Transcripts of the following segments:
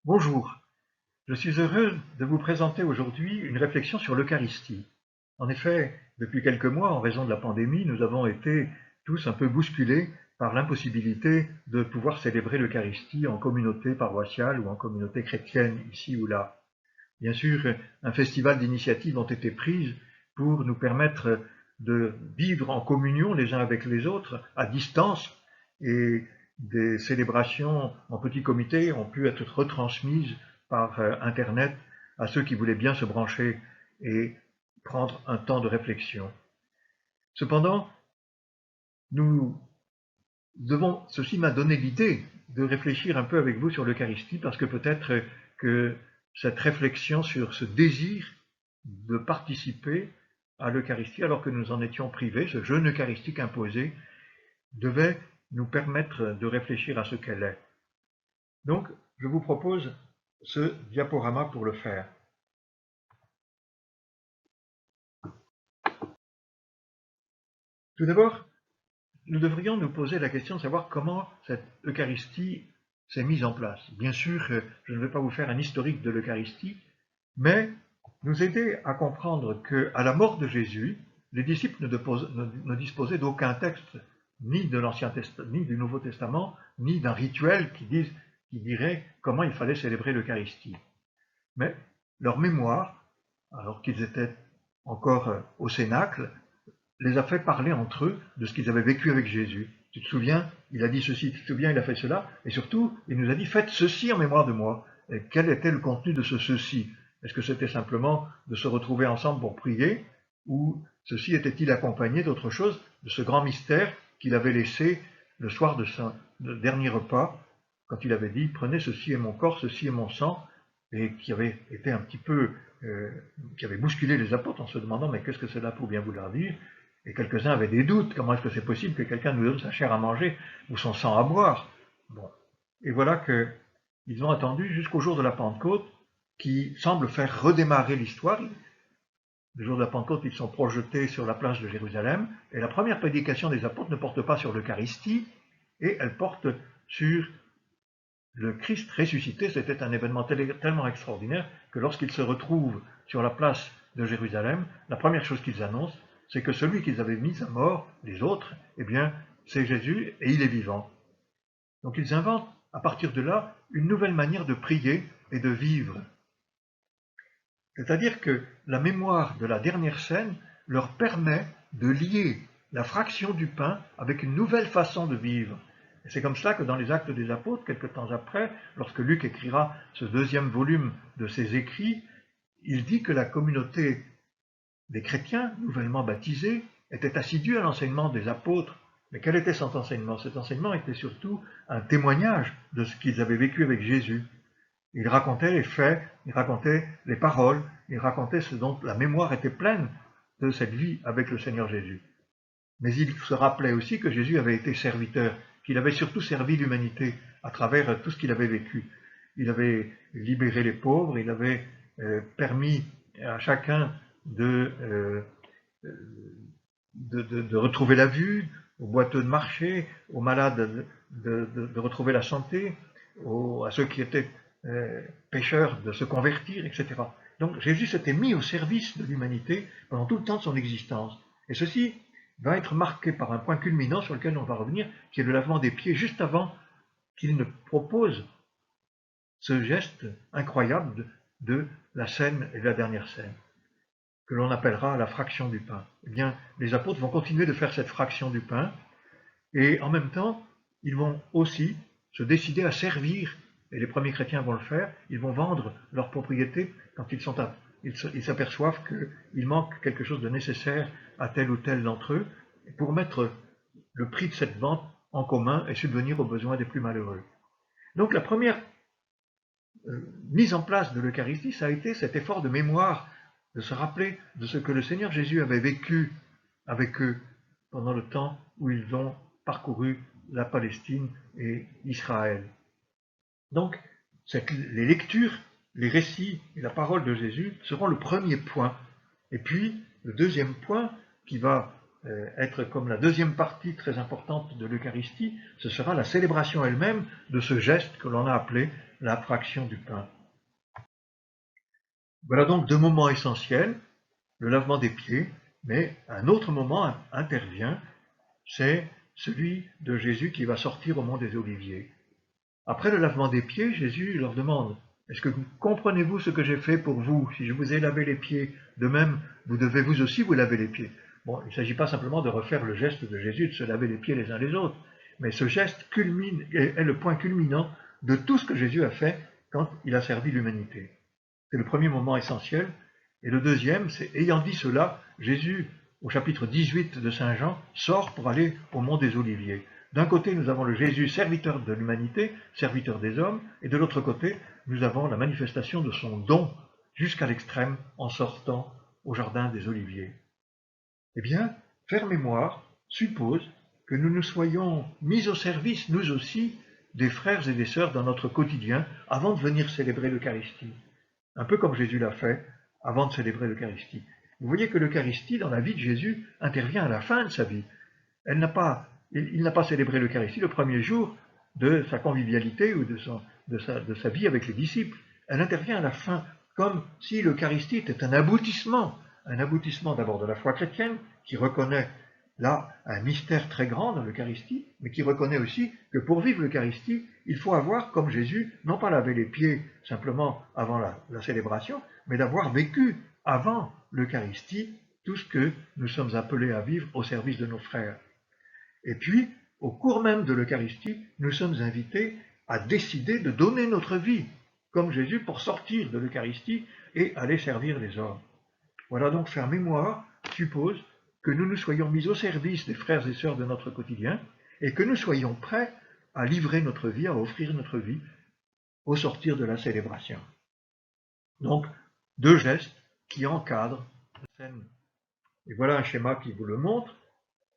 Bonjour, je suis heureux de vous présenter aujourd'hui une réflexion sur l'Eucharistie. En effet, depuis quelques mois, en raison de la pandémie, nous avons été tous un peu bousculés par l'impossibilité de pouvoir célébrer l'Eucharistie en communauté paroissiale ou en communauté chrétienne ici ou là. Bien sûr, un festival d'initiatives ont été prises pour nous permettre de vivre en communion les uns avec les autres, à distance, et des célébrations en petit comité ont pu être retransmises par Internet à ceux qui voulaient bien se brancher et prendre un temps de réflexion. Cependant, ceci m'a donné l'idée de réfléchir un peu avec vous sur l'Eucharistie, parce que peut-être que cette réflexion sur ce désir de participer à l'Eucharistie, alors que nous en étions privés, ce jeûne eucharistique imposé, devait nous permettre de réfléchir à ce qu'elle est. Donc, je vous propose ce diaporama pour le faire. Tout d'abord, nous devrions nous poser la question de savoir comment cette Eucharistie s'est mise en place. Bien sûr, je ne vais pas vous faire un historique de l'Eucharistie, mais nous aider à comprendre qu'à la mort de Jésus, les disciples ne disposaient d'aucun texte, ni de l'Ancien Testament, ni du Nouveau Testament, ni d'un rituel qui dirait comment il fallait célébrer l'Eucharistie. Mais leur mémoire, alors qu'ils étaient encore au Cénacle, les a fait parler entre eux de ce qu'ils avaient vécu avec Jésus. Tu te souviens, il a dit ceci, tu te souviens, il a fait cela, et surtout, il nous a dit, faites ceci en mémoire de moi. Et quel était le contenu de ce ceci? Est-ce que c'était simplement de se retrouver ensemble pour prier, ou ceci était-il accompagné d'autre chose, de ce grand mystère qu'il avait laissé le soir de son dernier repas, quand il avait dit, prenez ceci est mon corps, ceci est mon sang, et qui avait été un petit peu, qui avait bousculé les apôtres en se demandant, mais qu'est-ce que cela pour bien vouloir dire? Et quelques-uns avaient des doutes. Comment est-ce que c'est possible que quelqu'un nous donne sa chair à manger ou son sang à boire? Bon. Et voilà qu'ils ont attendu jusqu'au jour de la Pentecôte, qui semble faire redémarrer l'histoire. Le jour de la Pentecôte, ils sont projetés sur la place de Jérusalem, et la première prédication des apôtres ne porte pas sur l'Eucharistie, et elle porte sur le Christ ressuscité. C'était un événement tellement extraordinaire que lorsqu'ils se retrouvent sur la place de Jérusalem, la première chose qu'ils annoncent, c'est que celui qu'ils avaient mis à mort, les autres, eh bien, c'est Jésus et il est vivant. Donc ils inventent, à partir de là, une nouvelle manière de prier et de vivre. C'est-à-dire que la mémoire de la dernière scène leur permet de lier la fraction du pain avec une nouvelle façon de vivre. Et c'est comme cela que dans les Actes des Apôtres, quelque temps après, lorsque Luc écrira ce deuxième volume de ses écrits, il dit que la communauté des chrétiens, nouvellement baptisés, était assidue à l'enseignement des apôtres. Mais quel était cet enseignement? Cet enseignement était surtout un témoignage de ce qu'ils avaient vécu avec Jésus. Il racontait les faits, il racontait les paroles, il racontait ce dont la mémoire était pleine de cette vie avec le Seigneur Jésus. Mais il se rappelait aussi que Jésus avait été serviteur, qu'il avait surtout servi l'humanité à travers tout ce qu'il avait vécu. Il avait libéré les pauvres, il avait permis à chacun de retrouver la vue, aux boiteux de marcher, aux malades de retrouver la santé, à ceux qui étaient pécheurs de se convertir, etc. Donc Jésus s'était mis au service de l'humanité pendant tout le temps de son existence. Et ceci va être marqué par un point culminant sur lequel on va revenir, qui est le lavement des pieds, juste avant qu'il ne propose ce geste incroyable de la scène et de la dernière scène, que l'on appellera la fraction du pain. Eh bien, les apôtres vont continuer de faire cette fraction du pain, et en même temps, ils vont aussi se décider à servir, et les premiers chrétiens vont le faire, ils vont vendre leurs propriétés quand ils s'aperçoivent qu'il manque quelque chose de nécessaire à tel ou tel d'entre eux, pour mettre le prix de cette vente en commun et subvenir aux besoins des plus malheureux. Donc la première mise en place de l'Eucharistie, ça a été cet effort de mémoire, de se rappeler de ce que le Seigneur Jésus avait vécu avec eux pendant le temps où ils ont parcouru la Palestine et Israël. Donc, les lectures, les récits et la parole de Jésus seront le premier point. Et puis, le deuxième point qui va être comme la deuxième partie très importante de l'Eucharistie, ce sera la célébration elle-même de ce geste que l'on a appelé la fraction du pain. Voilà donc deux moments essentiels, le lavement des pieds, mais un autre moment intervient, c'est celui de Jésus qui va sortir au mont des Oliviers. Après le lavement des pieds, Jésus leur demande, est-ce que comprenez-vous ce que j'ai fait pour vous? Si je vous ai lavé les pieds, de même, vous devez vous aussi vous laver les pieds. Bon, il ne s'agit pas simplement de refaire le geste de Jésus, de se laver les pieds les uns les autres, mais ce geste est le point culminant de tout ce que Jésus a fait quand il a servi l'humanité. C'est le premier moment essentiel. Et le deuxième, c'est ayant dit cela, Jésus, au chapitre 18 de Saint Jean, sort pour aller au mont des Oliviers. D'un côté, nous avons le Jésus serviteur de l'humanité, serviteur des hommes, et de l'autre côté, nous avons la manifestation de son don jusqu'à l'extrême en sortant au jardin des Oliviers. Eh bien, faire mémoire suppose que nous nous soyons mis au service, nous aussi, des frères et des sœurs dans notre quotidien avant de venir célébrer l'Eucharistie. Un peu comme Jésus l'a fait avant de célébrer l'Eucharistie. Vous voyez que l'Eucharistie, dans la vie de Jésus, intervient à la fin de sa vie. Il n'a pas célébré l'Eucharistie le premier jour de sa convivialité ou de sa vie avec les disciples. Elle intervient à la fin, comme si l'Eucharistie était un aboutissement d'abord de la foi chrétienne, qui reconnaît là un mystère très grand dans l'Eucharistie, mais qui reconnaît aussi que pour vivre l'Eucharistie, il faut avoir, comme Jésus, non pas lavé les pieds simplement avant la célébration, mais d'avoir vécu avant l'Eucharistie tout ce que nous sommes appelés à vivre au service de nos frères. Et puis, au cours même de l'Eucharistie, nous sommes invités à décider de donner notre vie, comme Jésus, pour sortir de l'Eucharistie et aller servir les hommes. Voilà donc, faire mémoire suppose que nous nous soyons mis au service des frères et sœurs de notre quotidien et que nous soyons prêts à livrer notre vie, à offrir notre vie au sortir de la célébration. Donc, deux gestes qui encadrent la scène. Et voilà un schéma qui vous le montre.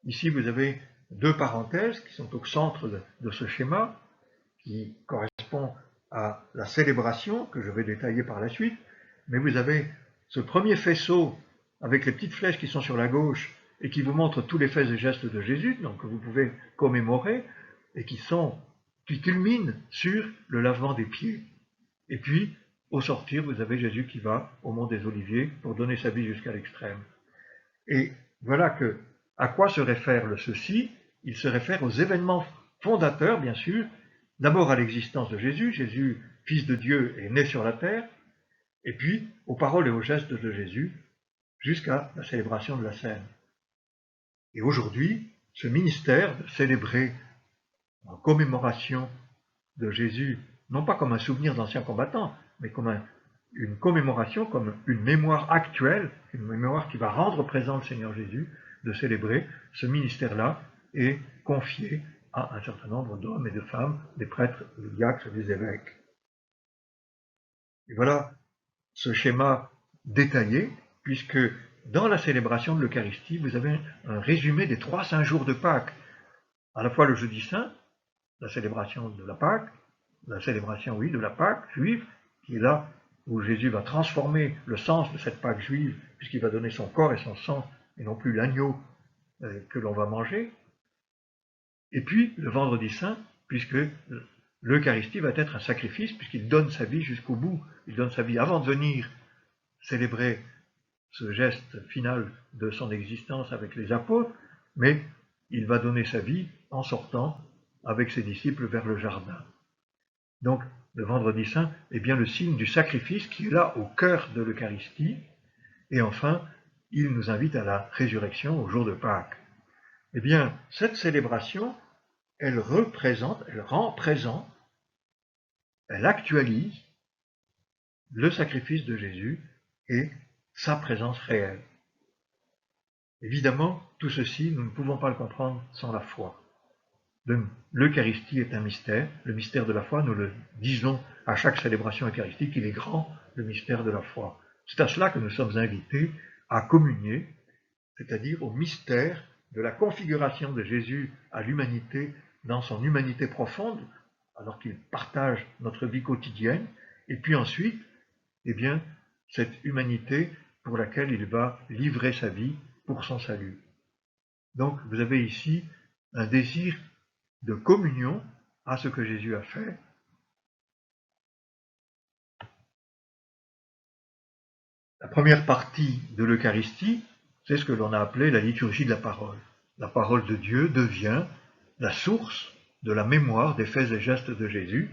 Ici, vous avez deux parenthèses qui sont au centre de ce schéma, qui correspond à la célébration, que je vais détailler par la suite. Mais vous avez ce premier faisceau avec les petites flèches qui sont sur la gauche et qui vous montrent tous les faits et gestes de Jésus, donc que vous pouvez commémorer, et qui culminent sur le lavement des pieds. Et puis, au sortir, vous avez Jésus qui va au mont des Oliviers pour donner sa vie jusqu'à l'extrême. Et voilà à quoi se réfère le ceci? Il se réfère aux événements fondateurs, bien sûr, d'abord à l'existence de Jésus, Jésus, fils de Dieu, est né sur la terre, et puis aux paroles et aux gestes de Jésus, jusqu'à la célébration de la Seine. Et aujourd'hui, ce ministère de célébrer en commémoration de Jésus, non pas comme un souvenir d'anciens combattants, mais comme une commémoration, comme une mémoire actuelle, une mémoire qui va rendre présent le Seigneur Jésus, de célébrer ce ministère-là est confié à un certain nombre d'hommes et de femmes, des prêtres, des diacres, des évêques. Et voilà ce schéma détaillé, puisque dans la célébration de l'Eucharistie, vous avez un résumé des 3 saints jours de Pâques, à la fois le jeudi saint, la célébration de la Pâque, la célébration, oui, de la Pâque juive, qui est là où Jésus va transformer le sens de cette Pâque juive, puisqu'il va donner son corps et son sang, et non plus l'agneau que l'on va manger. Et puis, le vendredi saint, puisque l'Eucharistie va être un sacrifice, puisqu'il donne sa vie jusqu'au bout. Il donne sa vie avant de venir célébrer ce geste final de son existence avec les apôtres, mais il va donner sa vie en sortant avec ses disciples vers le jardin. Donc, le vendredi saint est bien le signe du sacrifice qui est là au cœur de l'Eucharistie. Et enfin, il nous invite à la résurrection au jour de Pâques. Eh bien, cette célébration, elle rend présent, elle actualise le sacrifice de Jésus et sa présence réelle. Évidemment, tout ceci, nous ne pouvons pas le comprendre sans la foi. L'Eucharistie est un mystère. Le mystère de la foi, nous le disons à chaque célébration eucharistique, il est grand, le mystère de la foi. C'est à cela que nous sommes invités à communier, c'est-à-dire au mystère de la configuration de Jésus à l'humanité dans son humanité profonde, alors qu'il partage notre vie quotidienne, et puis ensuite, eh bien, cette humanité pour laquelle il va livrer sa vie pour son salut. Donc vous avez ici un désir de communion à ce que Jésus a fait. La première partie de l'Eucharistie, c'est ce que l'on a appelé la liturgie de la parole. La parole de Dieu devient la source de la mémoire des faits et gestes de Jésus,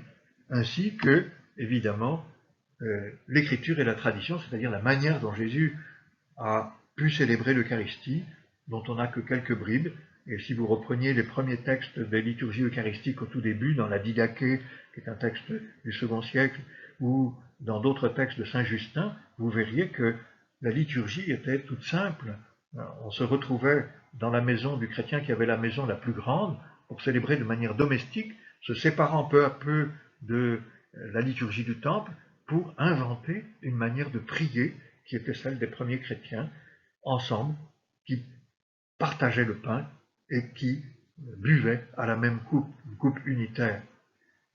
ainsi que, évidemment, l'écriture et la tradition, c'est-à-dire la manière dont Jésus a pu célébrer l'Eucharistie, dont on n'a que quelques bribes. Et si vous repreniez les premiers textes des liturgies eucharistiques au tout début, dans la Didaché, qui est un texte du second siècle, ou dans d'autres textes de Saint Justin, vous verriez que la liturgie était toute simple. On se retrouvait dans la maison du chrétien qui avait la maison la plus grande pour célébrer de manière domestique, se séparant peu à peu de la liturgie du temple pour inventer une manière de prier qui était celle des premiers chrétiens, ensemble, qui partageaient le pain et qui buvaient à la même coupe, une coupe unitaire.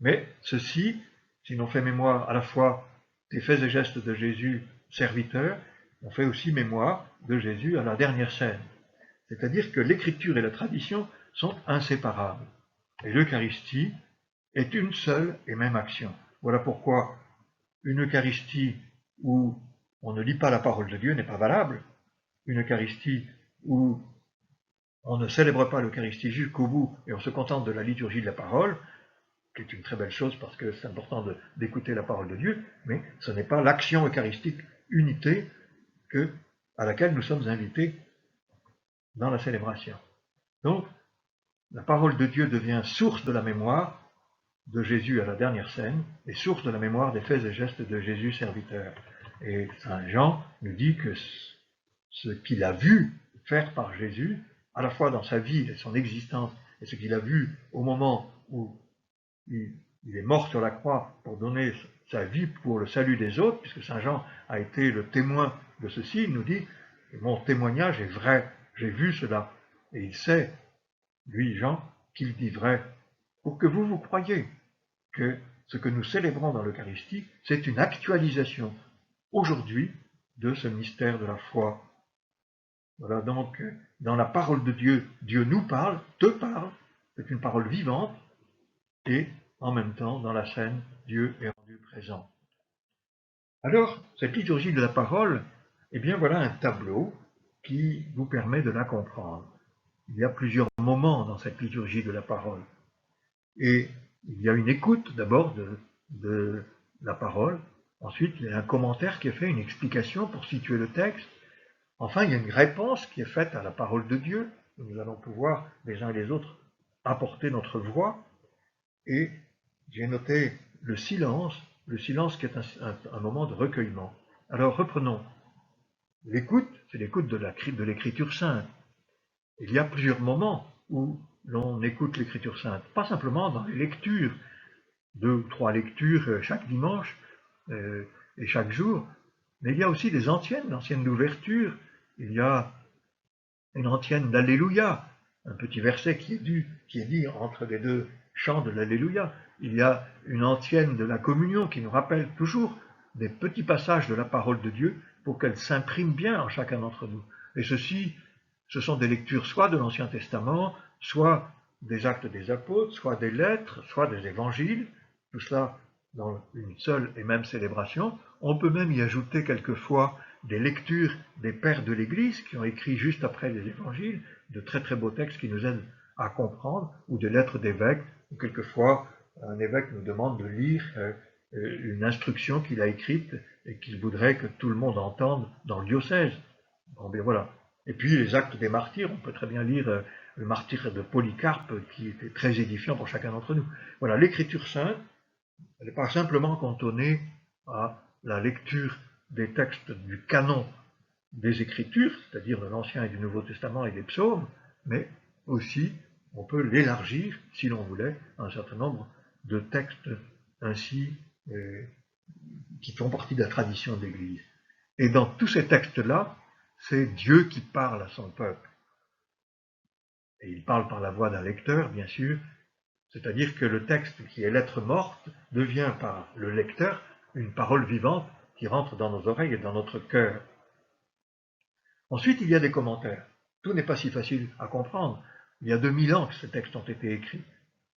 Mais ceci, si l'on fait mémoire à la fois des faits et gestes de Jésus serviteur, on fait aussi mémoire de Jésus à la dernière scène. C'est-à-dire que l'écriture et la tradition sont inséparables. Et l'Eucharistie est une seule et même action. Voilà pourquoi une Eucharistie où on ne lit pas la parole de Dieu n'est pas valable. Une Eucharistie où on ne célèbre pas l'Eucharistie jusqu'au bout et on se contente de la liturgie de la parole, qui est une très belle chose parce que c'est important d'écouter la parole de Dieu, mais ce n'est pas l'action eucharistique unité à laquelle nous sommes invités dans la célébration. Donc, la parole de Dieu devient source de la mémoire de Jésus à la dernière scène et source de la mémoire des faits et gestes de Jésus serviteur. Et Saint Jean nous dit que ce qu'il a vu faire par Jésus, à la fois dans sa vie et son existence, et ce qu'il a vu au moment où il est mort sur la croix pour donner sa vie pour le salut des autres, puisque Saint Jean a été le témoin de ceci, il nous dit, mon témoignage est vrai, j'ai vu cela. Et il sait, lui, Jean, qu'il dit vrai, pour que vous croyiez que ce que nous célébrons dans l'Eucharistie, c'est une actualisation aujourd'hui de ce mystère de la foi. Voilà, donc, dans la parole de Dieu, Dieu nous parle, te parle, c'est une parole vivante, et en même temps, dans la scène, Dieu est rendu présent. Alors, cette liturgie de la parole, eh bien voilà un tableau qui vous permet de la comprendre. Il y a plusieurs moments dans cette liturgie de la parole. Et il y a une écoute d'abord de la parole, ensuite il y a un commentaire qui est fait, une explication pour situer le texte, enfin il y a une réponse qui est faite à la parole de Dieu, où nous allons pouvoir les uns et les autres apporter notre voix, et j'ai noté le silence qui est un moment de recueillement. Alors reprenons. L'écoute, c'est l'écoute de l'écriture sainte. Il y a plusieurs moments où l'on écoute l'écriture sainte, pas simplement dans les lectures, 2 ou 3 lectures chaque dimanche et chaque jour, mais il y a aussi des antiennes, l'ancienne d'ouverture, il y a une antienne d'Alléluia, un petit verset qui est dit entre les deux chants de l'Alléluia. Il y a une antienne de la communion qui nous rappelle toujours des petits passages de la parole de Dieu pour qu'elle s'imprime bien en chacun d'entre nous. Et ceci, ce sont des lectures soit de l'Ancien Testament, soit des actes des apôtres, soit des lettres, soit des évangiles, tout cela dans une seule et même célébration. On peut même y ajouter quelquefois des lectures des pères de l'Église qui ont écrit juste après les évangiles, de très très beaux textes qui nous aident à comprendre, ou des lettres d'évêques, où quelquefois un évêque nous demande de lire une instruction qu'il a écrite et qu'il voudrait que tout le monde entende dans le diocèse. Bon, bien voilà. Et puis les actes des martyrs, on peut très bien lire le martyr de Polycarpe qui était très édifiant pour chacun d'entre nous. Voilà, l'écriture sainte, elle n'est pas simplement cantonnée à la lecture des textes du canon des Écritures, c'est-à-dire de l'Ancien et du Nouveau Testament et des psaumes, mais aussi on peut l'élargir, si l'on voulait, à un certain nombre de textes ainsi qui font partie de la tradition de l'Église. Et dans tous ces textes-là, c'est Dieu qui parle à son peuple. Et il parle par la voix d'un lecteur, bien sûr, c'est-à-dire que le texte qui est lettre morte devient par le lecteur une parole vivante qui rentre dans nos oreilles et dans notre cœur. Ensuite, il y a des commentaires. tout n'est pas si facile à comprendre. Il y a 2000 ans que ces textes ont été écrits.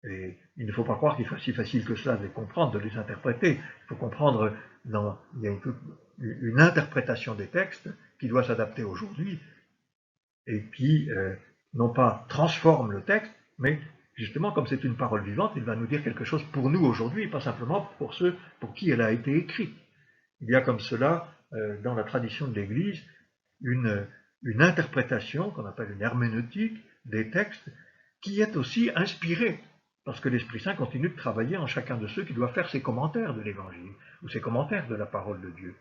Et il ne faut pas croire qu'il soit si facile que cela de les comprendre, de les interpréter. Il faut comprendre, il y a une interprétation des textes qui doit s'adapter aujourd'hui et qui, non pas transforme le texte, mais justement, comme c'est une parole vivante, il va nous dire quelque chose pour nous aujourd'hui, pas simplement pour ceux pour qui elle a été écrite. Il y a comme cela, dans la tradition de l'Église, une interprétation qu'on appelle une herméneutique des textes qui est aussi inspirée, parce que l'Esprit Saint continue de travailler en chacun de ceux qui doivent faire ses commentaires de l'Évangile, ou ses commentaires de la parole de Dieu.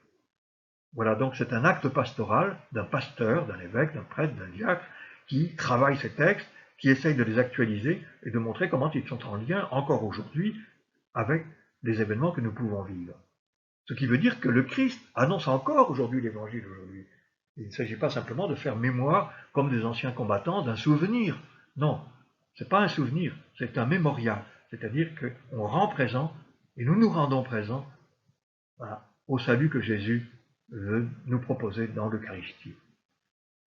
Voilà, donc c'est un acte pastoral d'un pasteur, d'un évêque, d'un prêtre, d'un diacre, qui travaille ces textes, qui essaye de les actualiser et de montrer comment ils sont en lien encore aujourd'hui avec les événements que nous pouvons vivre. Ce qui veut dire que le Christ annonce encore aujourd'hui l'Évangile aujourd'hui. Il ne s'agit pas simplement de faire mémoire, comme des anciens combattants, d'un souvenir. Non, ce n'est pas un souvenir, c'est un mémorial. C'est-à-dire qu'on rend présent, et nous nous rendons présents au salut que Jésus veut nous proposer dans l'Eucharistie.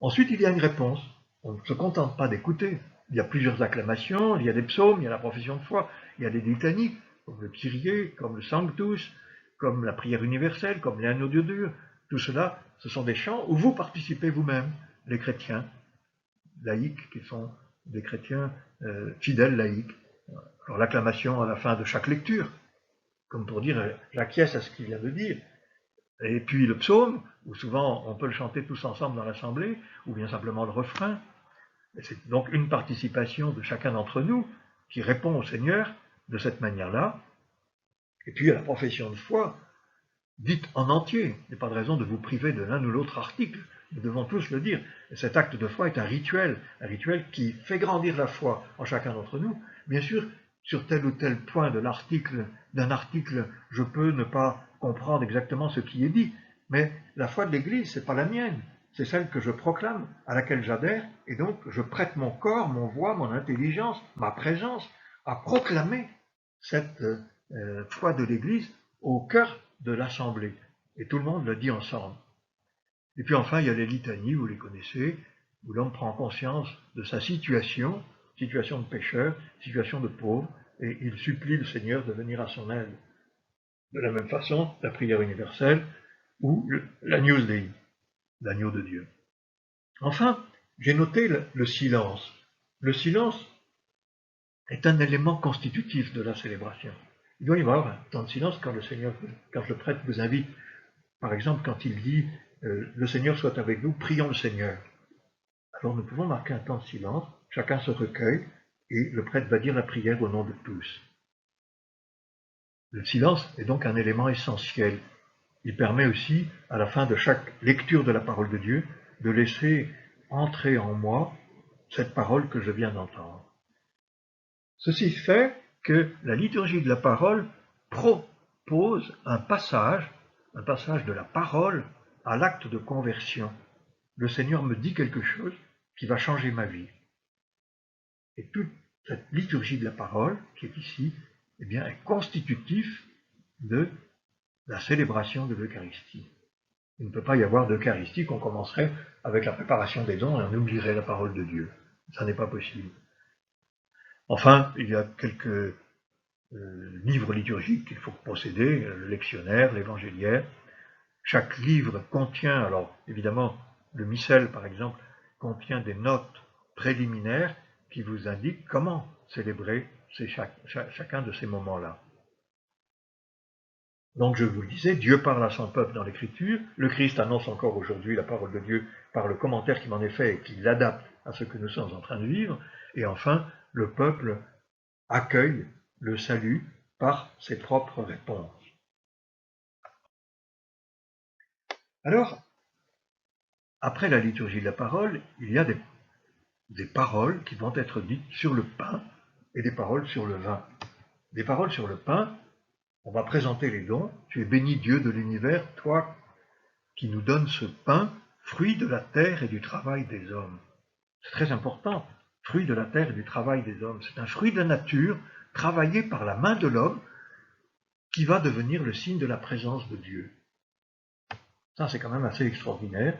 Ensuite, il y a une réponse. On ne se contente pas d'écouter. Il y a plusieurs acclamations, il y a des psaumes, il y a la profession de foi, il y a des litanies, comme le Kyrie, comme le Sanctus, comme la prière universelle, comme l'Agneau de Dieu. Tout cela, ce sont des chants où vous participez vous-même, les chrétiens laïcs, qui sont des chrétiens fidèles laïcs. Alors l'acclamation à la fin de chaque lecture, comme pour dire j'acquiesce à ce qu'il vient de dire. Et puis le psaume, où souvent on peut le chanter tous ensemble dans l'assemblée, ou bien simplement le refrain. C'est donc une participation de chacun d'entre nous qui répond au Seigneur de cette manière-là. Et puis à la profession de foi, dite en entier. Il n'y a pas de raison de vous priver de l'un ou l'autre article. Nous devons tous le dire. Et cet acte de foi est un rituel qui fait grandir la foi en chacun d'entre nous. Bien sûr, sur tel ou tel point d'un article, je peux ne pas comprendre exactement ce qui est dit. Mais la foi de l'Église, ce n'est pas la mienne. C'est celle que je proclame, à laquelle j'adhère, et donc je prête mon corps, mon voix, mon intelligence, ma présence à proclamer cette foi de l'Église au cœur de l'assemblée. Et tout le monde le dit ensemble. Et puis enfin, il y a les litanies, vous les connaissez, où l'homme prend conscience de sa situation de pécheur, situation de pauvre, et il supplie le Seigneur de venir à son aide. De la même façon, la prière universelle ou l'Agnus Dei, l'agneau de Dieu. Enfin, j'ai noté le silence. Le silence est un élément constitutif de la célébration. Il doit y avoir un temps de silence quand le prêtre vous invite. Par exemple, quand il dit le Seigneur soit avec vous, prions le Seigneur. Alors nous pouvons marquer un temps de silence, chacun se recueille et le prêtre va dire la prière au nom de tous. Le silence est donc un élément essentiel. Il permet aussi, à la fin de chaque lecture de la parole de Dieu, de laisser entrer en moi cette parole que je viens d'entendre. Ceci fait que la liturgie de la parole propose un passage de la parole à l'acte de conversion. Le Seigneur me dit quelque chose qui va changer ma vie. Et toute cette liturgie de la parole qui est ici, eh bien, est constitutif de la célébration de l'Eucharistie. Il ne peut pas y avoir d'Eucharistie qu'on commencerait avec la préparation des dons et on oublierait la parole de Dieu. Ça n'est pas possible. Enfin, il y a quelques livres liturgiques qu'il faut posséder, le lectionnaire, l'évangéliaire. Chaque livre contient, alors évidemment, le missel par exemple, contient des notes préliminaires qui vous indiquent comment célébrer chacun de ces moments-là. Donc je vous le disais, Dieu parle à son peuple dans l'Écriture, le Christ annonce encore aujourd'hui la parole de Dieu par le commentaire qui m'en est fait et qui l'adapte à ce que nous sommes en train de vivre, et enfin, le peuple accueille le salut par ses propres réponses. Alors, après la liturgie de la parole, il y a des paroles qui vont être dites sur le pain et des paroles sur le vin. Des paroles sur le pain, on va présenter les dons. Tu es béni Dieu de l'univers, toi qui nous donnes ce pain, fruit de la terre et du travail des hommes. C'est très important, fruit de la terre et du travail des hommes. C'est un fruit de la nature, travaillé par la main de l'homme, qui va devenir le signe de la présence de Dieu. Ça, c'est quand même assez extraordinaire.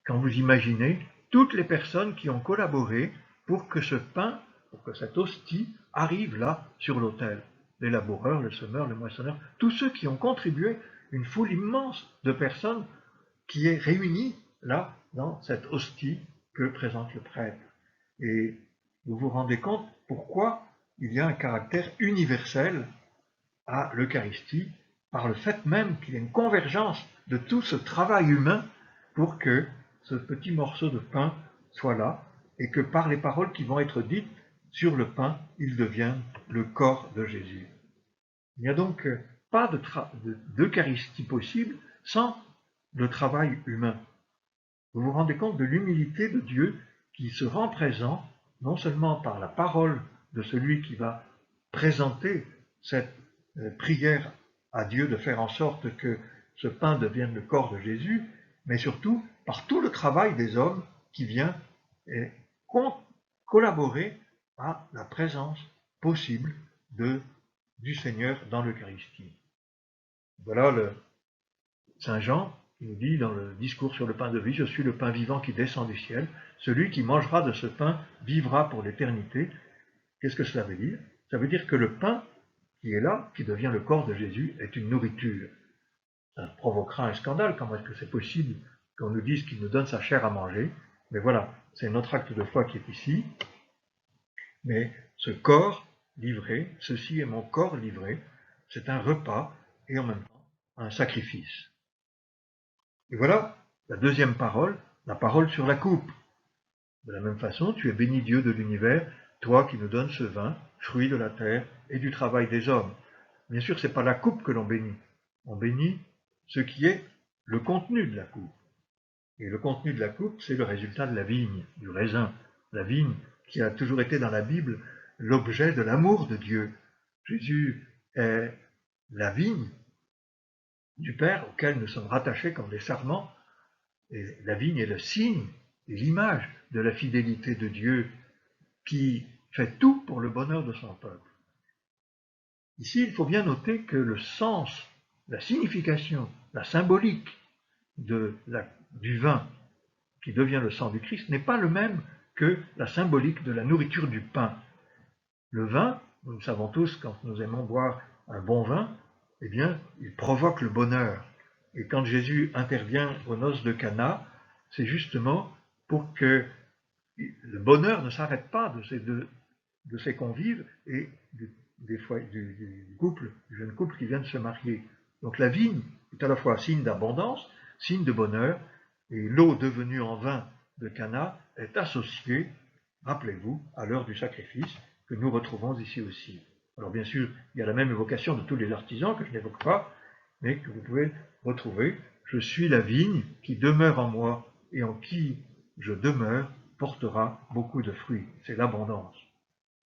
Quand vous imaginez toutes les personnes qui ont collaboré pour que ce pain, pour que cette hostie arrive là sur l'autel. Les laboureurs, les semeurs, les moissonneurs, tous ceux qui ont contribué, une foule immense de personnes qui est réunie là dans cette hostie que présente le prêtre. Et vous vous rendez compte pourquoi il y a un caractère universel à l'Eucharistie, par le fait même qu'il y a une convergence de tout ce travail humain pour que ce petit morceau de pain soit là, et que par les paroles qui vont être dites sur le pain, il devienne le corps de Jésus. Il n'y a donc pas d'Eucharistie possible sans le travail humain. Vous vous rendez compte de l'humilité de Dieu qui se rend présent, non seulement par la parole de celui qui va présenter cette prière à Dieu de faire en sorte que ce pain devienne le corps de Jésus, mais surtout par tout le travail des hommes qui vient collaborer à la présence possible du Seigneur dans l'Eucharistie. Voilà le Saint Jean qui nous dit dans le discours sur le pain de vie, je suis le pain vivant qui descend du ciel, celui qui mangera de ce pain vivra pour l'éternité. Qu'est-ce que cela veut dire? Ça veut dire que le pain qui est là, qui devient le corps de Jésus, est une nourriture. Ça provoquera un scandale, comment est-ce que c'est possible qu'on nous dise qu'il nous donne sa chair à manger? Mais voilà, c'est notre acte de foi qui est ici. Mais ce corps livré, ceci est mon corps livré, c'est un repas et en même temps un sacrifice. Et voilà la deuxième parole, la parole sur la coupe. De la même façon, tu es béni Dieu de l'univers, toi qui nous donnes ce vin, fruit de la terre et du travail des hommes. Bien sûr, ce n'est pas la coupe que l'on bénit. On bénit ce qui est le contenu de la coupe. Et le contenu de la coupe, c'est le résultat de la vigne, du raisin. La vigne qui a toujours été dans la Bible l'objet de l'amour de Dieu. Jésus est la vigne du Père auquel nous sommes rattachés comme des sarments. Et la vigne est le signe et l'image de la fidélité de Dieu qui fait tout pour le bonheur de son peuple. Ici, il faut bien noter que le sens, la signification, la symbolique du vin qui devient le sang du Christ n'est pas le même que la symbolique de la nourriture du pain. Le vin, nous le savons tous, quand nous aimons boire un bon vin, eh bien, il provoque le bonheur. Et quand Jésus intervient aux noces de Cana, c'est justement pour que le bonheur ne s'arrête pas de ces convives et du jeune couple qui vient de se marier. Donc la vigne est à la fois signe d'abondance, signe de bonheur, et l'eau devenue en vin de Cana est associée, rappelez-vous, à l'heure du sacrifice que nous retrouvons ici aussi. Alors bien sûr, il y a la même évocation de tous les artisans que je n'évoque pas, mais que vous pouvez retrouver. Je suis la vigne qui demeure en moi et en qui je demeure portera beaucoup de fruits. C'est l'abondance.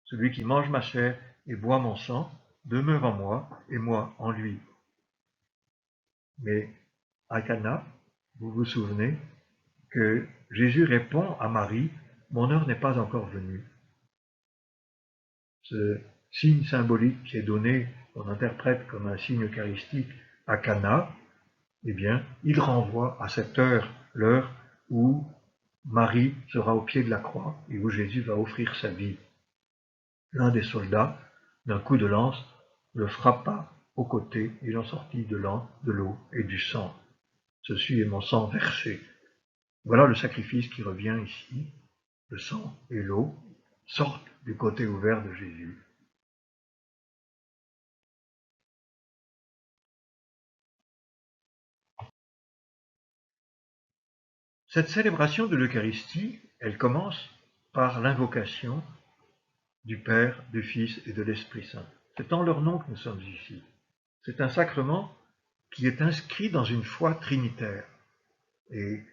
Celui qui mange ma chair et boit mon sang demeure en moi et moi en lui. Mais à Cana, vous vous souvenez que Jésus répond à Marie, mon heure n'est pas encore venue. Ce signe symbolique qui est donné, qu'on interprète comme un signe eucharistique à Cana, eh bien, il renvoie à cette heure, l'heure où Marie sera au pied de la croix et où Jésus va offrir sa vie. L'un des soldats, d'un coup de lance, le frappa au côté, et il en sortit de l'eau et du sang. Ceci est mon sang versé. Voilà le sacrifice qui revient ici. Le sang et l'eau sortent du côté ouvert de Jésus. Cette célébration de l'Eucharistie, elle commence par l'invocation du Père, du Fils et de l'Esprit Saint. C'est en leur nom que nous sommes ici. C'est un sacrement qui est inscrit dans une foi trinitaire. Et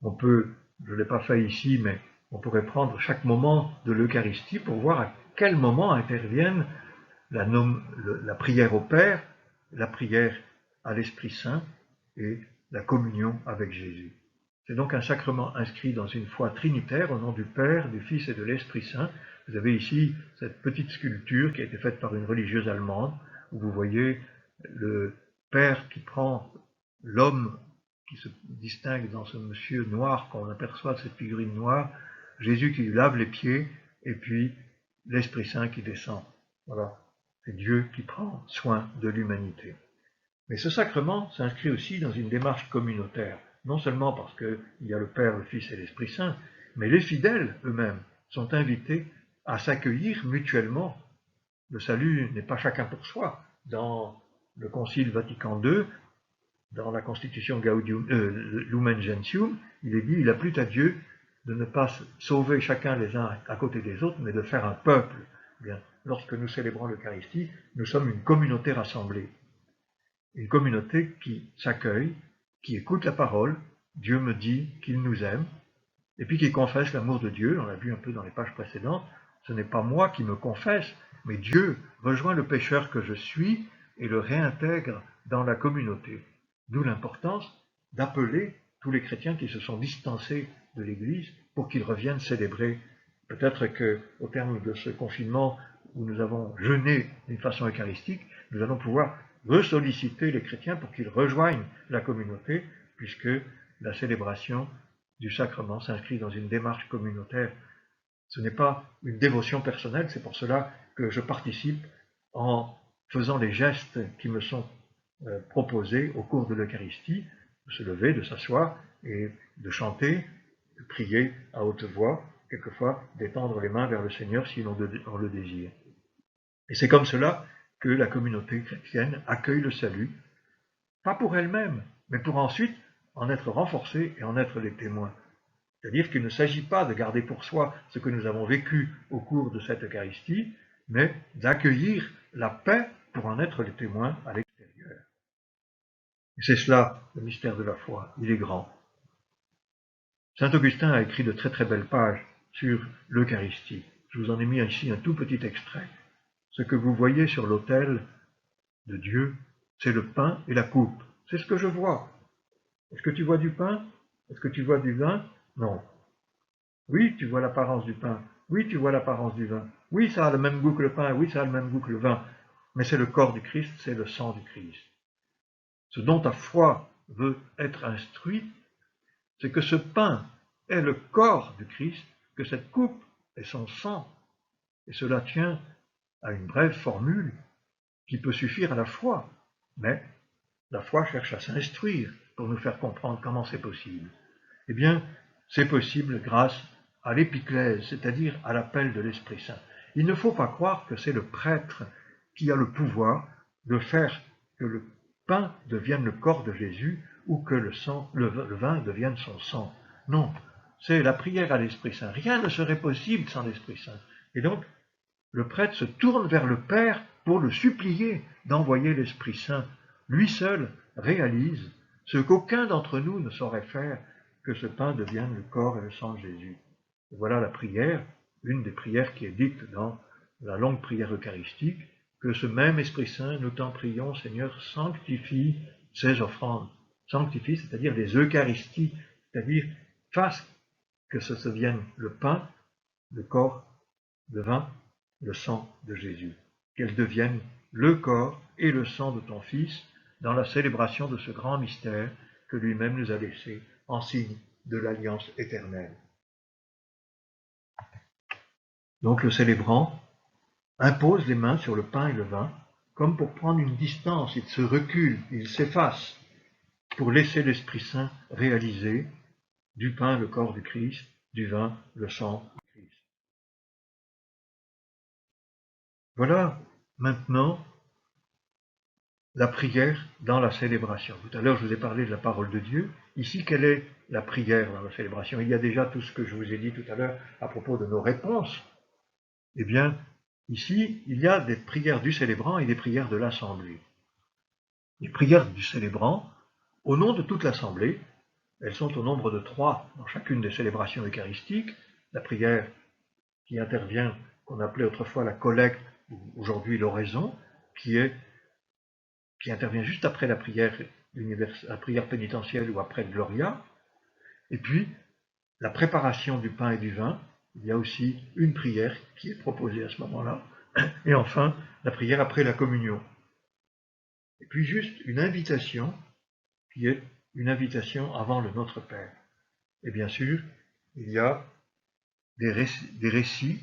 on peut, je ne l'ai pas fait ici, mais on pourrait prendre chaque moment de l'Eucharistie pour voir à quel moment interviennent la prière au Père, la prière à l'Esprit Saint et la communion avec Jésus. C'est donc un sacrement inscrit dans une foi trinitaire au nom du Père, du Fils et de l'Esprit Saint. Vous avez ici cette petite sculpture qui a été faite par une religieuse allemande, où vous voyez le Père qui prend l'homme qui se distingue dans ce monsieur noir qu'on aperçoit de cette figurine noire, Jésus qui lui lave les pieds, et puis l'Esprit Saint qui descend. Voilà, c'est Dieu qui prend soin de l'humanité. Mais ce sacrement s'inscrit aussi dans une démarche communautaire, non seulement parce qu'il y a le Père, le Fils et l'Esprit Saint, mais les fidèles eux-mêmes sont invités à s'accueillir mutuellement. Le salut n'est pas chacun pour soi. Dans le Concile Vatican II, dans la Constitution Lumen Gentium, il est dit « Il a plu à Dieu de ne pas sauver chacun les uns à côté des autres, mais de faire un peuple. » Bien, lorsque nous célébrons l'Eucharistie, nous sommes une communauté rassemblée. Une communauté qui s'accueille, qui écoute la parole, Dieu me dit qu'il nous aime, et puis qui confesse l'amour de Dieu, on l'a vu un peu dans les pages précédentes, ce n'est pas moi qui me confesse, mais Dieu rejoint le pécheur que je suis et le réintègre dans la communauté. D'où l'importance d'appeler tous les chrétiens qui se sont distancés de l'Église pour qu'ils reviennent célébrer. Peut-être qu'au terme de ce confinement où nous avons jeûné d'une façon eucharistique, nous allons pouvoir ressolliciter les chrétiens pour qu'ils rejoignent la communauté, puisque la célébration du sacrement s'inscrit dans une démarche communautaire. Ce n'est pas une dévotion personnelle, c'est pour cela que je participe en faisant les gestes qui me sont proposés au cours de l'Eucharistie, de se lever, de s'asseoir et de chanter, de prier à haute voix, quelquefois d'étendre les mains vers le Seigneur si l'on le désire. Et c'est comme cela que la communauté chrétienne accueille le salut, pas pour elle-même, mais pour ensuite en être renforcée et en être les témoins. C'est-à-dire qu'il ne s'agit pas de garder pour soi ce que nous avons vécu au cours de cette Eucharistie, mais d'accueillir la paix pour en être les témoins à l'extérieur. Et c'est cela, le mystère de la foi, il est grand. Saint Augustin a écrit de très très belles pages sur l'Eucharistie. Je vous en ai mis ici un tout petit extrait. Ce que vous voyez sur l'autel de Dieu, c'est le pain et la coupe. C'est ce que je vois. Est-ce que tu vois du pain? Est-ce que tu vois du vin? Non. Oui, tu vois l'apparence du pain. Oui, tu vois l'apparence du vin. Oui, ça a le même goût que le pain. Oui, ça a le même goût que le vin. Mais c'est le corps du Christ, c'est le sang du Christ. Ce dont ta foi veut être instruite, c'est que ce pain est le corps du Christ, que cette coupe est son sang. Et cela tient à une brève formule qui peut suffire à la foi. Mais la foi cherche à s'instruire pour nous faire comprendre comment c'est possible. Eh bien, c'est possible grâce à l'épiclèse, c'est-à-dire à l'appel de l'Esprit Saint. Il ne faut pas croire que c'est le prêtre qui a le pouvoir de faire que le pain devienne le corps de Jésus ou que le vin devienne son sang. Non, c'est la prière à l'Esprit Saint. Rien ne serait possible sans l'Esprit Saint. Et donc, le prêtre se tourne vers le Père pour le supplier d'envoyer l'Esprit Saint. Lui seul réalise ce qu'aucun d'entre nous ne saurait faire, que ce pain devienne le corps et le sang de Jésus. Et voilà la prière, une des prières qui est dite dans la longue prière eucharistique, que ce même Esprit Saint, nous t'en prions, Seigneur, sanctifie ces offrandes. Sanctifie, c'est-à-dire les Eucharisties, c'est-à-dire fasse que ce devienne le pain, le corps, le vin, le sang de Jésus. Qu'elles deviennent le corps et le sang de ton Fils dans la célébration de ce grand mystère que lui-même nous a laissé en signe de l'alliance éternelle. Donc le célébrant impose les mains sur le pain et le vin, comme pour prendre une distance, il se recule, il s'efface, pour laisser l'Esprit Saint réaliser du pain le corps du Christ, du vin le sang du Christ. Voilà maintenant la prière dans la célébration. Tout à l'heure, je vous ai parlé de la parole de Dieu. Ici, quelle est la prière dans la célébration? Il y a déjà tout ce que je vous ai dit tout à l'heure à propos de nos réponses. Eh bien, ici, il y a des prières du célébrant et des prières de l'assemblée. Les prières du célébrant, au nom de toute l'assemblée, elles sont au nombre de 3 dans chacune des célébrations eucharistiques. La prière qui intervient, qu'on appelait autrefois la collecte, ou aujourd'hui l'oraison, qui intervient juste après la prière pénitentielle ou après le Gloria, et puis la préparation du pain et du vin, il y a aussi une prière qui est proposée à ce moment-là, et enfin la prière après la communion. Et puis juste une invitation qui est une invitation avant le Notre Père. Et bien sûr, il y a des récits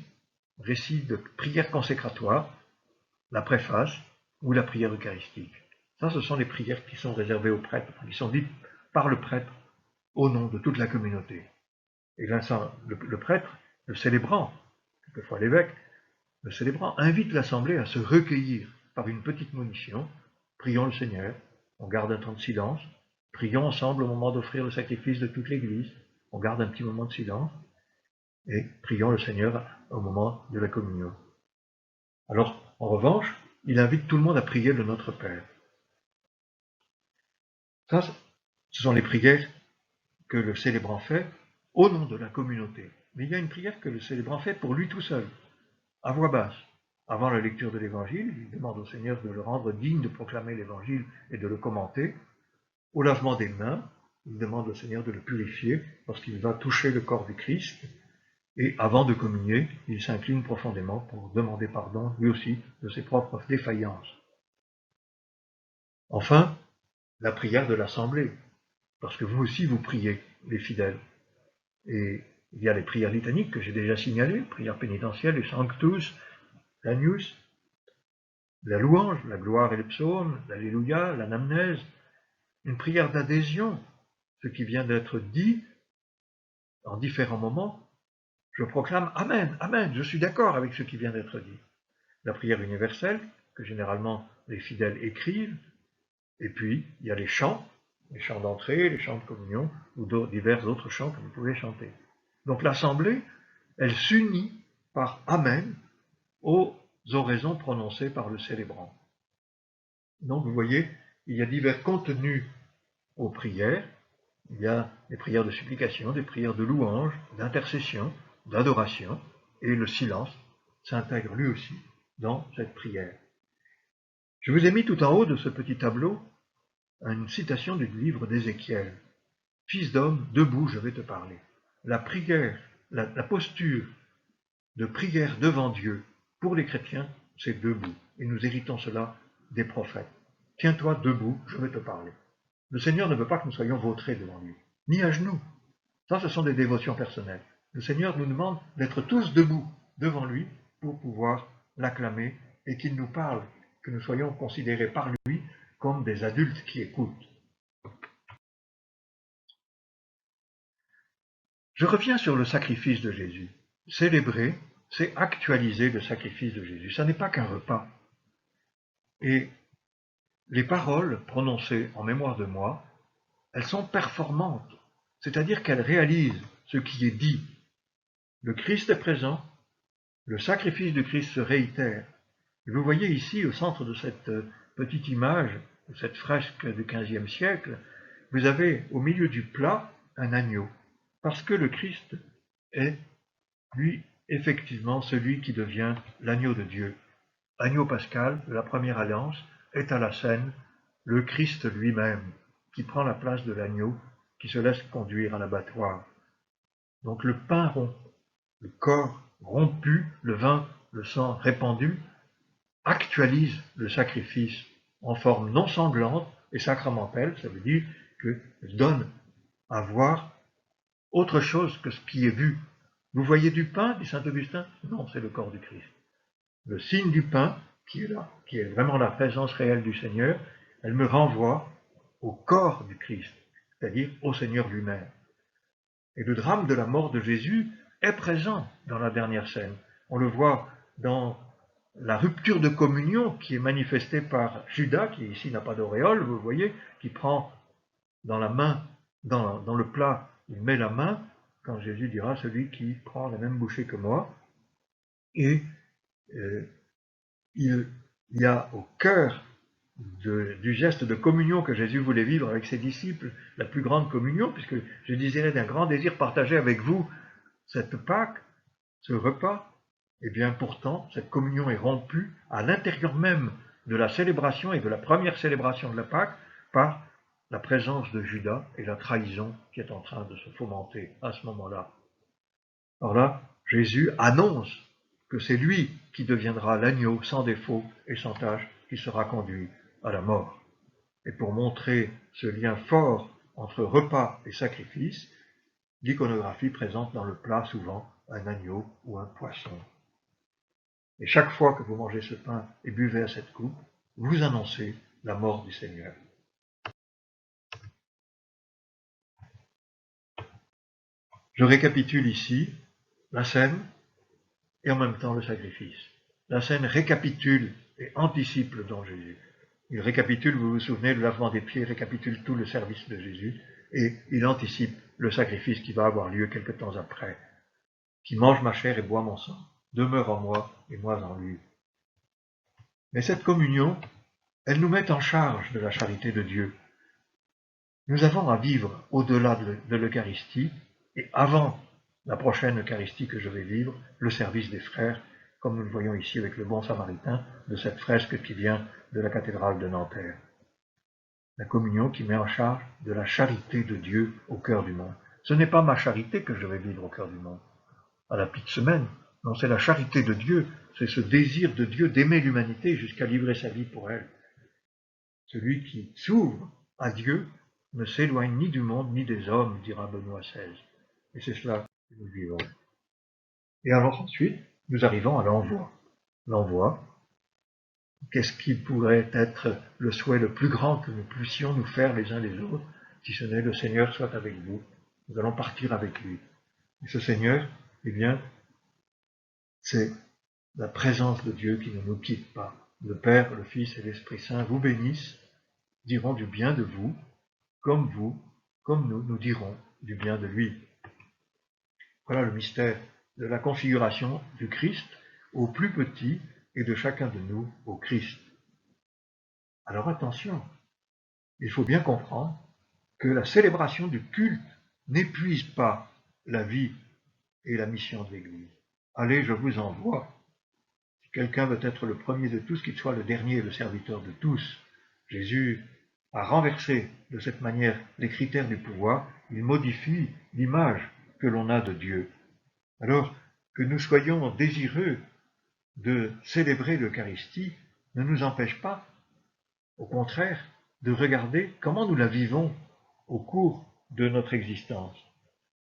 de prières consécratoires, la préface ou la prière eucharistique. Ça, ce sont les prières qui sont réservées aux prêtres, qui sont dites par le prêtre au nom de toute la communauté. Et le prêtre, le célébrant, quelquefois l'évêque, le célébrant invite l'assemblée à se recueillir par une petite monition. Prions le Seigneur, on garde un temps de silence, prions ensemble au moment d'offrir le sacrifice de toute l'Église, on garde un petit moment de silence, et prions le Seigneur au moment de la communion. Alors, en revanche, il invite tout le monde à prier le Notre Père. Ça, ce sont les prières que le célébrant fait au nom de la communauté. Mais il y a une prière que le célébrant fait pour lui tout seul, à voix basse. Avant la lecture de l'Évangile, il demande au Seigneur de le rendre digne de proclamer l'Évangile et de le commenter. Au lavement des mains, il demande au Seigneur de le purifier lorsqu'il va toucher le corps du Christ. Et avant de communier, il s'incline profondément pour demander pardon, lui aussi, de ses propres défaillances. Enfin, la prière de l'Assemblée, parce que vous aussi vous priez, les fidèles. Et il y a les prières litaniques que j'ai déjà signalées, prières pénitentielles, les Sanctus, l'Agnus, la louange, la gloire et le psaume, l'Alléluia, l'anamnèse, une prière d'adhésion, ce qui vient d'être dit en différents moments. Je proclame Amen, Amen, je suis d'accord avec ce qui vient d'être dit. La prière universelle, que généralement les fidèles écrivent, et puis il y a les chants d'entrée, les chants de communion, ou divers autres chants que vous pouvez chanter. Donc l'Assemblée, elle s'unit par Amen aux oraisons prononcées par le célébrant. Donc vous voyez, il y a divers contenus aux prières. Il y a des prières de supplication, des prières de louange, d'intercession, d'adoration, et le silence s'intègre lui aussi dans cette prière. Je vous ai mis tout en haut de ce petit tableau une citation du livre d'Ézéchiel. « Fils d'homme, debout, je vais te parler. » La prière, la posture de prière devant Dieu pour les chrétiens, c'est debout. Et nous héritons cela des prophètes. Tiens-toi debout, je vais te parler. Le Seigneur ne veut pas que nous soyons vautrés devant lui, ni à genoux. Ça, ce sont des dévotions personnelles. Le Seigneur nous demande d'être tous debout devant lui pour pouvoir l'acclamer et qu'il nous parle, que nous soyons considérés par lui comme des adultes qui écoutent. Je reviens sur le sacrifice de Jésus. Célébrer, c'est actualiser le sacrifice de Jésus. Ça n'est pas qu'un repas. Et les paroles prononcées en mémoire de moi, elles sont performantes, c'est-à-dire qu'elles réalisent ce qui est dit. Le Christ est présent, le sacrifice du Christ se réitère. Et vous voyez ici, au centre de cette petite image, de cette fresque du XVe siècle, vous avez au milieu du plat un agneau, parce que le Christ est, lui, effectivement, celui qui devient l'agneau de Dieu. Agneau pascal de la première alliance est à la scène le Christ lui-même, qui prend la place de l'agneau, qui se laisse conduire à l'abattoir. Donc le pain rond, le corps rompu, le vin, le sang répandu, actualise le sacrifice en forme non sanglante et sacramentelle, ça veut dire que donne à voir autre chose que ce qui est vu. Vous voyez du pain, dit saint Augustin? Non, c'est le corps du Christ. Le signe du pain, qui est là, qui est vraiment la présence réelle du Seigneur, elle me renvoie au corps du Christ, c'est-à-dire au Seigneur lui-même. Et le drame de la mort de Jésus est présent dans la dernière scène. On le voit dans la rupture de communion qui est manifestée par Judas, qui ici n'a pas d'auréole, vous voyez, qui prend dans la main, dans le plat, il met la main, quand Jésus dira, celui qui prend la même bouchée que moi, et il y a au cœur du geste de communion que Jésus voulait vivre avec ses disciples, la plus grande communion, puisque je désirais d'un grand désir partager avec vous cette Pâque, ce repas, et bien pourtant, cette communion est rompue à l'intérieur même de la célébration et de la première célébration de la Pâque par la présence de Judas et la trahison qui est en train de se fomenter à ce moment-là. Alors là, Jésus annonce que c'est lui qui deviendra l'agneau sans défaut et sans tache qui sera conduit à la mort. Et pour montrer ce lien fort entre repas et sacrifice, l'iconographie présente dans le plat souvent un agneau ou un poisson. Et chaque fois que vous mangez ce pain et buvez à cette coupe, vous annoncez la mort du Seigneur. Je récapitule ici la scène et en même temps le sacrifice. La scène récapitule et anticipe le don de Jésus. Il récapitule, vous vous souvenez, le lavement des pieds récapitule tout le service de Jésus et il anticipe le sacrifice qui va avoir lieu quelque temps après. Qui mange ma chair et boit mon sang, demeure en moi et moi en lui. Mais cette communion, elle nous met en charge de la charité de Dieu. Nous avons à vivre au-delà de l'Eucharistie et avant la prochaine Eucharistie que je vais vivre, le service des frères, comme nous le voyons ici avec le bon samaritain de cette fresque qui vient de la cathédrale de Nanterre. La communion qui met en charge de la charité de Dieu au cœur du monde. Ce n'est pas ma charité que je vais vivre au cœur du monde, à la petite semaine. Non, c'est la charité de Dieu, c'est ce désir de Dieu d'aimer l'humanité jusqu'à livrer sa vie pour elle. Celui qui s'ouvre à Dieu ne s'éloigne ni du monde ni des hommes, dira Benoît XVI. Et c'est cela que nous vivons. Et alors ensuite, nous arrivons à l'envoi. L'envoi, qu'est-ce qui pourrait être le souhait le plus grand que nous puissions nous faire les uns les autres, si ce n'est le Seigneur soit avec vous. Nous allons partir avec lui. Et ce Seigneur, eh bien, c'est la présence de Dieu qui ne nous quitte pas. Le Père, le Fils et l'Esprit Saint vous bénissent, diront du bien de vous, comme nous, nous dirons du bien de lui. Voilà le mystère de la configuration du Christ au plus petit et de chacun de nous au Christ. Alors attention, il faut bien comprendre que la célébration du culte n'épuise pas la vie et la mission de l'Église. Allez, je vous envoie. Si quelqu'un veut être le premier de tous, qu'il soit le dernier et le serviteur de tous. Jésus a renversé de cette manière les critères du pouvoir, il modifie l'image que l'on a de Dieu. Alors que nous soyons désireux de célébrer l'Eucharistie ne nous empêche pas, au contraire, de regarder comment nous la vivons au cours de notre existence.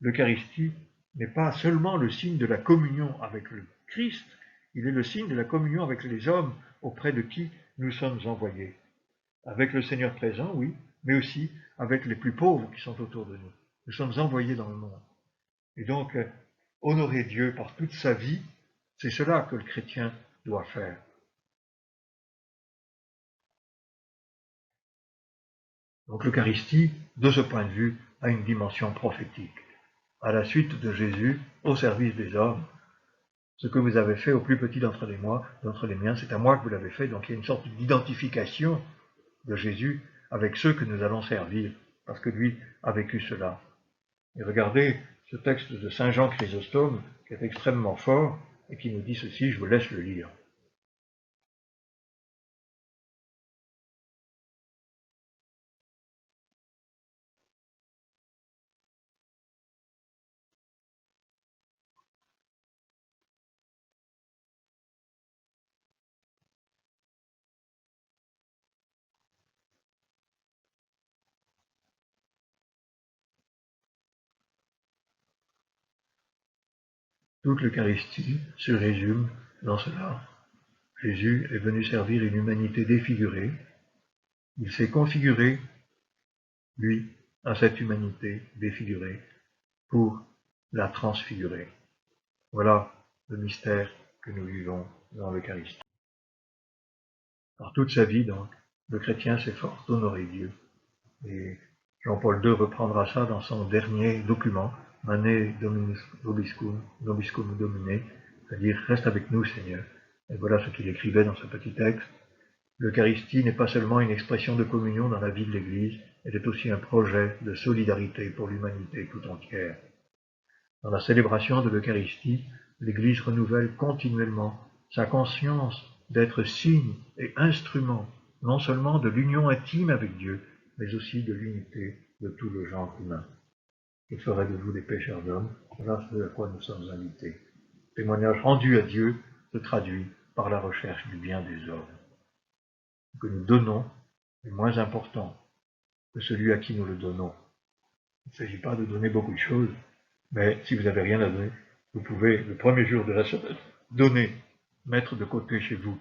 L'Eucharistie n'est pas seulement le signe de la communion avec le Christ, il est le signe de la communion avec les hommes auprès de qui nous sommes envoyés. Avec le Seigneur présent, oui, mais aussi avec les plus pauvres qui sont autour de nous. Nous sommes envoyés dans le monde. Et donc, honorer Dieu par toute sa vie, c'est cela que le chrétien doit faire. Donc l'Eucharistie, de ce point de vue, a une dimension prophétique. À la suite de Jésus, au service des hommes, ce que vous avez fait au plus petit d'entre les miens, c'est à moi que vous l'avez fait. Donc il y a une sorte d'identification de Jésus avec ceux que nous allons servir, parce que lui a vécu cela. Et regardez ce texte de Saint Jean Chrysostome, qui est extrêmement fort, et qui nous dit ceci, je vous laisse le lire. Toute l'Eucharistie se résume dans cela. Jésus est venu servir une humanité défigurée. Il s'est configuré, lui, à cette humanité défigurée, pour la transfigurer. Voilà le mystère que nous vivons dans l'Eucharistie. Par toute sa vie, donc, le chrétien s'efforce d'honorer Dieu. Et Jean-Paul II reprendra ça dans son dernier document, Mané Dominus Vobiscum Domine, c'est-à-dire reste avec nous, Seigneur. Et voilà ce qu'il écrivait dans ce petit texte. L'Eucharistie n'est pas seulement une expression de communion dans la vie de l'Église, elle est aussi un projet de solidarité pour l'humanité tout entière. Dans la célébration de l'Eucharistie, l'Église renouvelle continuellement sa conscience d'être signe et instrument, non seulement de l'union intime avec Dieu, mais aussi de l'unité de tout le genre humain. Je ferai de vous des pécheurs d'hommes, voilà ce à quoi nous sommes invités. Le témoignage rendu à Dieu se traduit par la recherche du bien des hommes. Ce que nous donnons est moins important que celui à qui nous le donnons. Il ne s'agit pas de donner beaucoup de choses, mais si vous n'avez rien à donner, vous pouvez, le premier jour de la semaine, donner, mettre de côté chez vous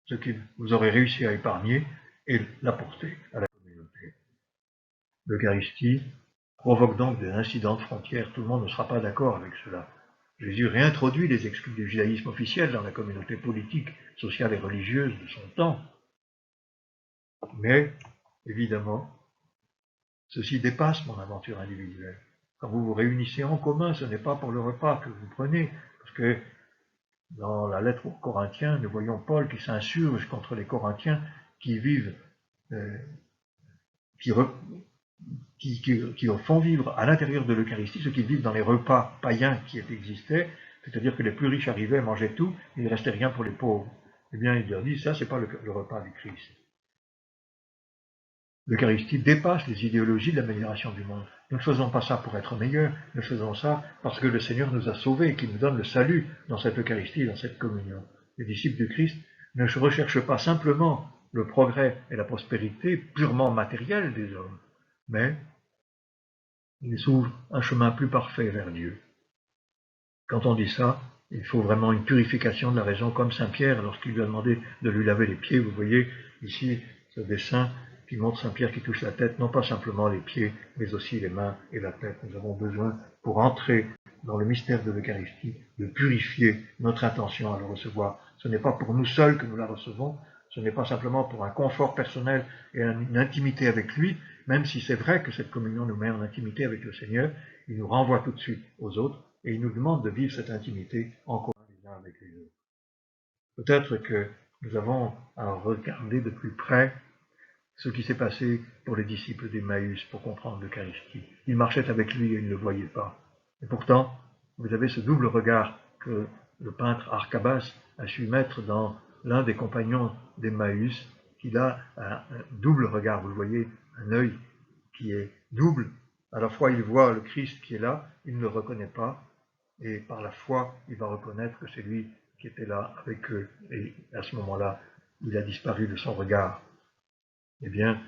ce que vous aurez réussi à épargner et l'apporter à la communauté. L'Eucharistie provoque donc des incidents de frontières. Tout le monde ne sera pas d'accord avec cela. Jésus réintroduit les exclus du judaïsme officiel dans la communauté politique, sociale et religieuse de son temps. Mais, évidemment, ceci dépasse mon aventure individuelle. Quand vous vous réunissez en commun, ce n'est pas pour le repas que vous prenez, parce que dans la lettre aux Corinthiens, nous voyons Paul qui s'insurge contre les Corinthiens qui vivent, qui font vivre à l'intérieur de l'Eucharistie ce qu'ils vivent dans les repas païens qui existaient, c'est-à-dire que les plus riches arrivaient, mangeaient tout, et il ne restait rien pour les pauvres. Eh bien, il leur dit, ça, c'est pas le repas du Christ. L'Eucharistie dépasse les idéologies de l'amélioration du monde. Nous ne faisons pas ça pour être meilleurs, nous faisons ça parce que le Seigneur nous a sauvés et qu'il nous donne le salut dans cette Eucharistie, dans cette communion. Les disciples du Christ ne recherchent pas simplement le progrès et la prospérité purement matérielle des hommes, mais ils ouvrent un chemin plus parfait vers Dieu. Quand on dit ça, il faut vraiment une purification de la raison, comme saint Pierre, lorsqu'il lui a demandé de lui laver les pieds. Vous voyez ici ce dessin qui montre saint Pierre qui touche la tête, non pas simplement les pieds, mais aussi les mains et la tête. Nous avons besoin, pour entrer dans le mystère de l'Eucharistie, de purifier notre intention à le recevoir. Ce n'est pas pour nous seuls que nous la recevons, ce n'est pas simplement pour un confort personnel et une intimité avec lui, même si c'est vrai que cette communion nous met en intimité avec le Seigneur, il nous renvoie tout de suite aux autres et il nous demande de vivre cette intimité en commun les uns avec les autres. Peut-être que nous avons à regarder de plus près ce qui s'est passé pour les disciples d'Emmaüs pour comprendre l'Eucharistie. Ils marchaient avec lui et ils ne le voyaient pas. Et pourtant, vous avez ce double regard que le peintre Arcabas a su mettre dans l'un des compagnons d'Emmaüs, qu'il a un double regard. Vous le voyez, un œil qui est double. À la fois, il voit le Christ qui est là, il ne le reconnaît pas, et par la foi, il va reconnaître que c'est lui qui était là avec eux. Et à ce moment-là, il a disparu de son regard. Eh bien,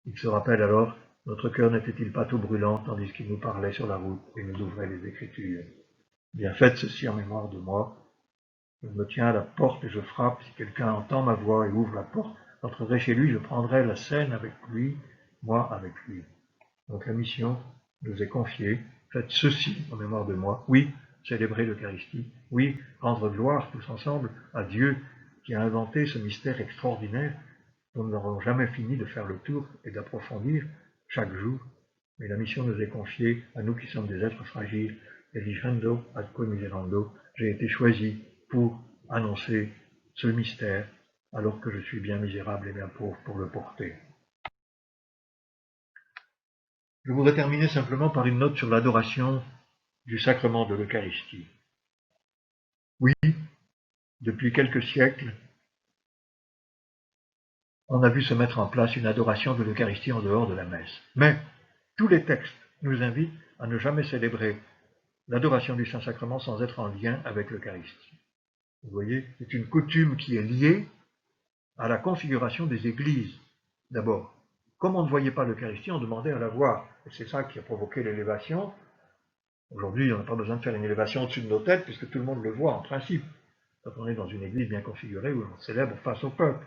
il se rappelle alors, notre cœur n'était-il pas tout brûlant tandis qu'il nous parlait sur la route et nous ouvrait les Écritures. Bien, faites ceci en mémoire de moi. Je me tiens à la porte et je frappe. Si quelqu'un entend ma voix et ouvre la porte, j'entrerai chez lui, je prendrai la scène avec lui, moi avec lui. Donc la mission nous est confiée. Faites ceci en mémoire de moi. Oui, célébrer l'Eucharistie. Oui, rendre gloire tous ensemble à Dieu qui a inventé ce mystère extraordinaire dont nous n'aurons jamais fini de faire le tour et d'approfondir chaque jour. Mais la mission nous est confiée à nous qui sommes des êtres fragiles. Eligendo adque miserando. J'ai été choisi pour annoncer ce mystère alors que je suis bien misérable et bien pauvre pour le porter. Je voudrais terminer simplement par une note sur l'adoration du sacrement de l'Eucharistie. Oui, depuis quelques siècles, on a vu se mettre en place une adoration de l'Eucharistie en dehors de la messe. Mais tous les textes nous invitent à ne jamais célébrer l'adoration du Saint-Sacrement sans être en lien avec l'Eucharistie. Vous voyez, c'est une coutume qui est liée à la configuration des églises. D'abord, comme on ne voyait pas l'Eucharistie, on demandait à la voir. Et c'est ça qui a provoqué l'élévation. Aujourd'hui, on n'a pas besoin de faire une élévation au-dessus de nos têtes, puisque tout le monde le voit en principe, quand on est dans une église bien configurée où on célèbre face au peuple.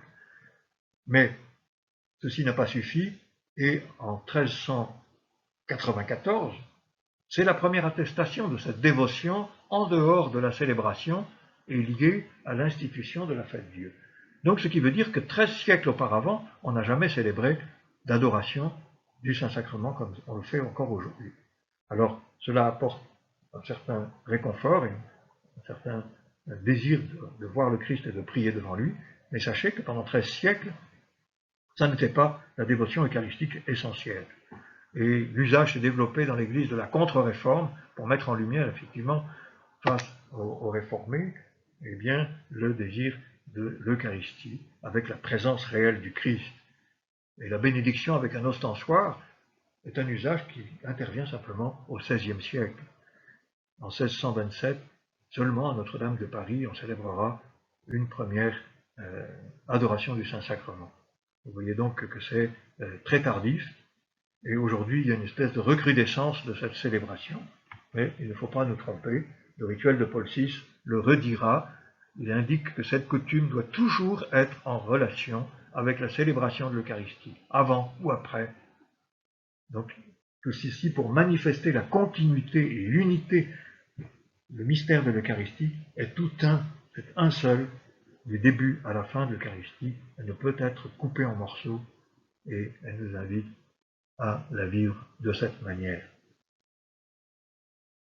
Mais ceci n'a pas suffi, et en 1394, c'est la première attestation de cette dévotion en dehors de la célébration et liée à l'institution de la fête Dieu. Donc ce qui veut dire que 13 siècles auparavant, on n'a jamais célébré d'adoration du Saint-Sacrement comme on le fait encore aujourd'hui. Alors cela apporte un certain réconfort et un certain désir de voir le Christ et de prier devant lui, mais sachez que pendant 13 siècles, ça n'était pas la dévotion eucharistique essentielle. Et l'usage s'est développé dans l'Église de la contre-réforme pour mettre en lumière, effectivement, face aux réformés, eh bien, le désir de l'Eucharistie, avec la présence réelle du Christ. Et la bénédiction avec un ostensoir est un usage qui intervient simplement au XVIe siècle. En 1627, seulement à Notre-Dame de Paris, on célébrera une première adoration du Saint-Sacrement. Vous voyez donc que c'est très tardif, Et aujourd'hui, il y a une espèce de recrudescence de cette célébration. Mais il ne faut pas nous tromper. Le rituel de Paul VI le redira. Il indique que cette coutume doit toujours être en relation avec la célébration de l'Eucharistie, avant ou après. Donc, tout ceci pour manifester la continuité et l'unité. Le mystère de l'Eucharistie est tout un, c'est un seul, du début à la fin de l'Eucharistie. Elle ne peut être coupée en morceaux et elle nous invite à la vivre de cette manière.